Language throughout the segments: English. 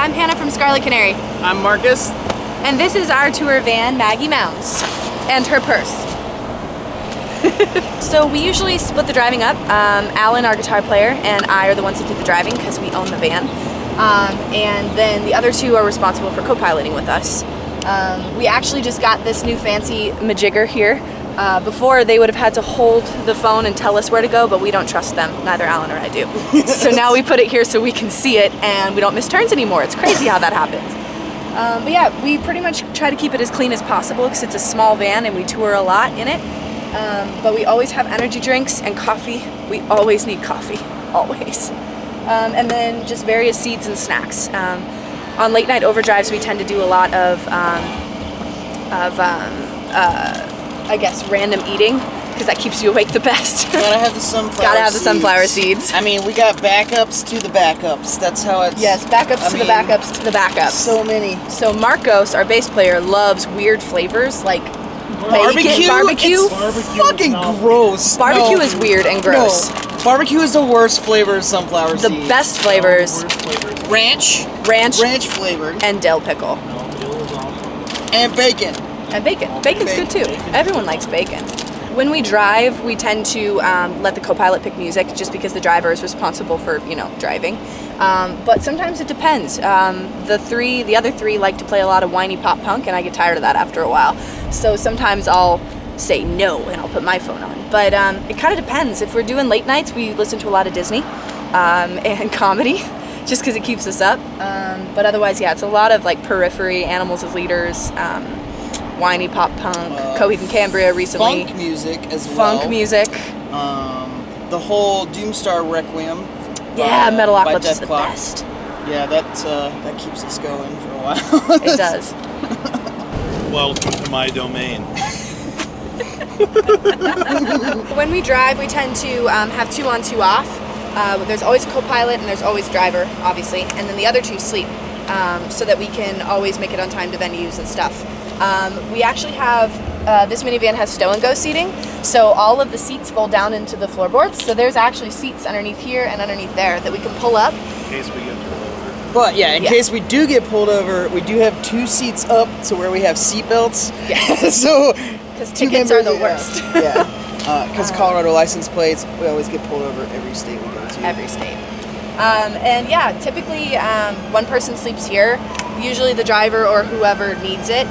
I'm Hannah from Scarlet Canary. I'm Marcus. And this is our tour van, Maggie Mounds, and her purse. So we usually split the driving up. Alan, our guitar player, and I are the ones that do the driving because we own the van. And then the other two are responsible for co-piloting with us. We actually just got this new fancy majigger here. Before they would have had to hold the phone and tell us where to go, but we don't trust them. Neither Alan or I do. So now we put it here so we can see it and we don't miss turns anymore. It's crazy how that happens. But yeah, we pretty much try to keep it as clean as possible because it's a small van and we tour a lot in it. But we always have energy drinks and coffee. We always need coffee, always. And then just various seeds and snacks. On late night overdrives, we tend to do a lot of I guess random eating because that keeps you awake the best. Gotta have the sunflower seeds. Gotta have the sunflower seeds. I mean, we got backups to the backups. That's how it's... Yes, backups to the backups to the backups. So many. So Marcos, our bass player, loves weird flavors like barbecue. Barbecue. It's fucking gross. Barbecue is weird and gross. No. Barbecue is the worst flavor of sunflower seeds. The best flavors. Ranch. Ranch flavored. And dill pickle. And bacon. And bacon. Bacon's good too. Everyone likes bacon. When we drive, we tend to let the co-pilot pick music just because the driver is responsible for, you know, driving. But sometimes it depends. The other three like to play a lot of whiny pop punk and I get tired of that after a while. So sometimes I'll say no and I'll put my phone on. But it kind of depends. If we're doing late nights, we listen to a lot of Disney and comedy just because it keeps us up. But otherwise, yeah, it's a lot of like Periphery, Animals as Leaders, whiny pop punk, Coheed and Cambria recently. Funk music as well. Funk music. The whole Doomstar Requiem. Yeah, Metalocalypse is the best. Yeah, that keeps us going for a while. It does. Welcome to my domain. When we drive, we tend to have 2 on, 2 off. There's always a co-pilot and there's always driver, obviously, and then the other 2 sleep so that we can always make it on time to venues and stuff. We actually have, this minivan has stow and go seating, so all of the seats fold down into the floorboards, so there's actually seats underneath here and underneath there that we can pull up. In case we get pulled over. But yeah, in case we do get pulled over, we do have 2 seats up to where we have seat belts. Yes. So, because tickets are the worst. Yeah, because Colorado license plates, we always get pulled over every state we go to. Every state. And yeah, typically one person sleeps here, usually the driver or whoever needs it.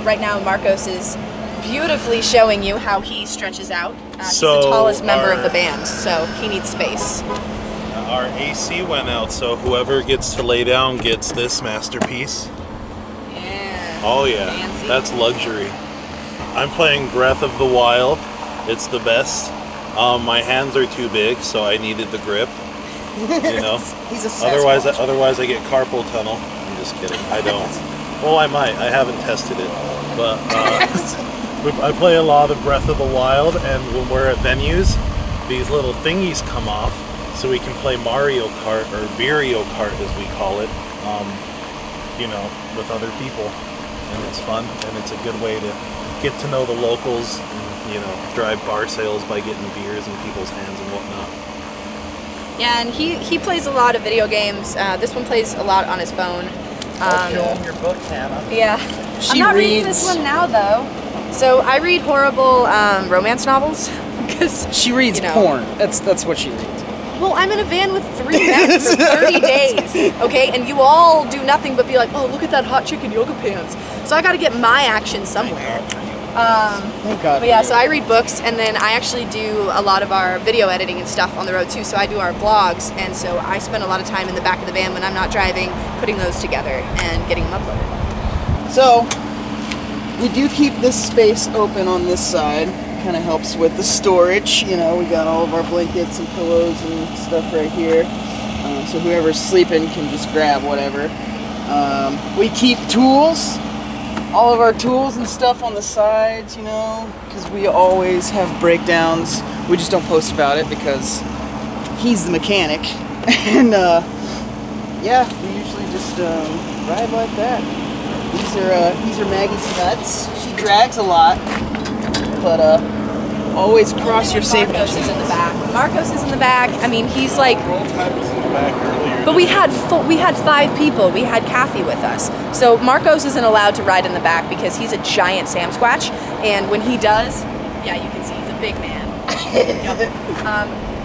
Right now Marcos is beautifully showing you how he stretches out. He's the tallest member of the band, so he needs space. Our AC went out, so whoever gets to lay down gets this masterpiece. Yeah. Oh yeah, fancy. That's luxury. I'm playing Breath of the Wild. It's the best. My hands are too big, so I needed the grip. You know. He's a Sasquatch. Otherwise I get carpal tunnel. I'm just kidding. I don't. Well, I might. I haven't tested it, but I play a lot of Breath of the Wild, and when we're at venues, these little thingies come off, so we can play Mario Kart or Beerio Kart, as we call it. You know, with other people, and it's fun, and it's a good way to get to know the locals. And, you know, drive bar sales by getting beers in people's hands and whatnot. Yeah, and he plays a lot of video games. This one plays a lot on his phone. Show him your book, Hannah. Yeah. I'm not reading this one now, though. So I read horrible romance novels. Because she reads porn. That's what she reads. Well, I'm in a van with 3 men for 30 days, okay? And you all do nothing but be like, oh, look at that hot chick in yoga pants. So I got to get my action somewhere. Thank God. But yeah, so I read books, and then I actually do a lot of our video editing and stuff on the road too. So I do our vlogs, and so I spend a lot of time in the back of the van when I'm not driving, putting those together and getting them uploaded. So we do keep this space open on this side. Kind of helps with the storage. You know, we got all of our blankets and pillows and stuff right here. So whoever's sleeping can just grab whatever. We keep tools. All of our tools and stuff on the sides, you know, because we always have breakdowns. We just don't post about it because he's the mechanic. And yeah, we usually just ride like that. These are Maggie's nuts. She drags a lot, but always cross your safety. Marcos is in the back. Marcos is in the back. I mean, he's like back earlier. But we had 5 people. We had Kathy with us. So Marcos isn't allowed to ride in the back because he's a giant Sam Squatch, and when he does, yeah, you can see he's a big man.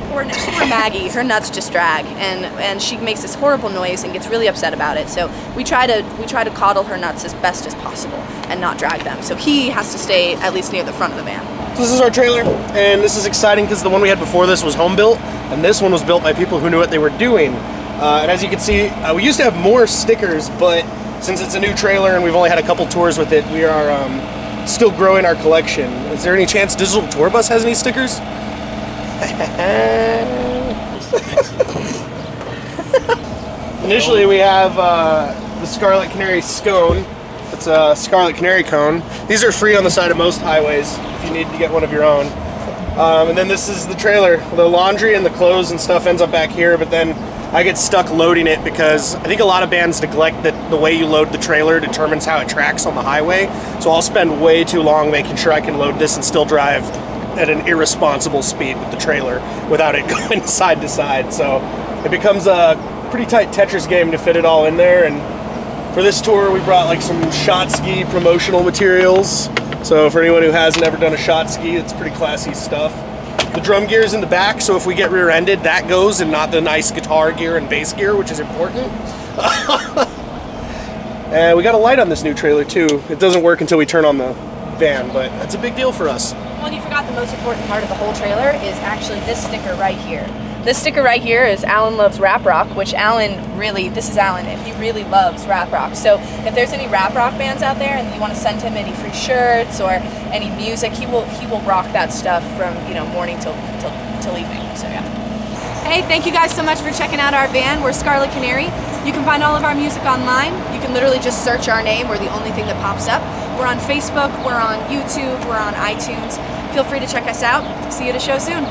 Poor Maggie, her nuts just drag, and she makes this horrible noise and gets really upset about it. So we try to coddle her nuts as best as possible and not drag them. So he has to stay at least near the front of the van. So this is our trailer, and this is exciting because the one we had before this was home built, and this one was built by people who knew what they were doing. And as you can see, we used to have more stickers, but since it's a new trailer and we've only had a couple tours with it, we are still growing our collection. Is there any chance Digital Tour Bus has any stickers? Initially we have the Scarlet Canary scone. It's a Scarlet Canary cone. These are free on the side of most highways if you need to get one of your own. And then this is the trailer. The laundry and the clothes and stuff ends up back here, but then I get stuck loading it because I think a lot of bands neglect that the way you load the trailer determines how it tracks on the highway. So I'll spend way too long making sure I can load this and still drive at an irresponsible speed with the trailer without it going side to side. So it becomes a pretty tight Tetris game to fit it all in there. And for this tour, we brought like some shot ski promotional materials. So for anyone who hasn't ever done a shot ski, it's pretty classy stuff. The drum gear is in the back, so if we get rear-ended, that goes, and not the nice guitar gear and bass gear, which is important. And we got a light on this new trailer too. It doesn't work until we turn on the van, but that's a big deal for us. Well, and you forgot the most important part of the whole trailer is actually this sticker right here. This sticker right here is Alan Loves Rap Rock, which Alan really, this is Alan, and he really loves rap rock. So if there's any rap rock bands out there and you want to send him any free shirts or any music, he will rock that stuff from, you know, morning till evening. So yeah. Hey, thank you guys so much for checking out our van. We're Scarlet Canary. You can find all of our music online. You can literally just search our name. We're the only thing that pops up. We're on Facebook, we're on YouTube, we're on iTunes. Feel free to check us out. See you at a show soon.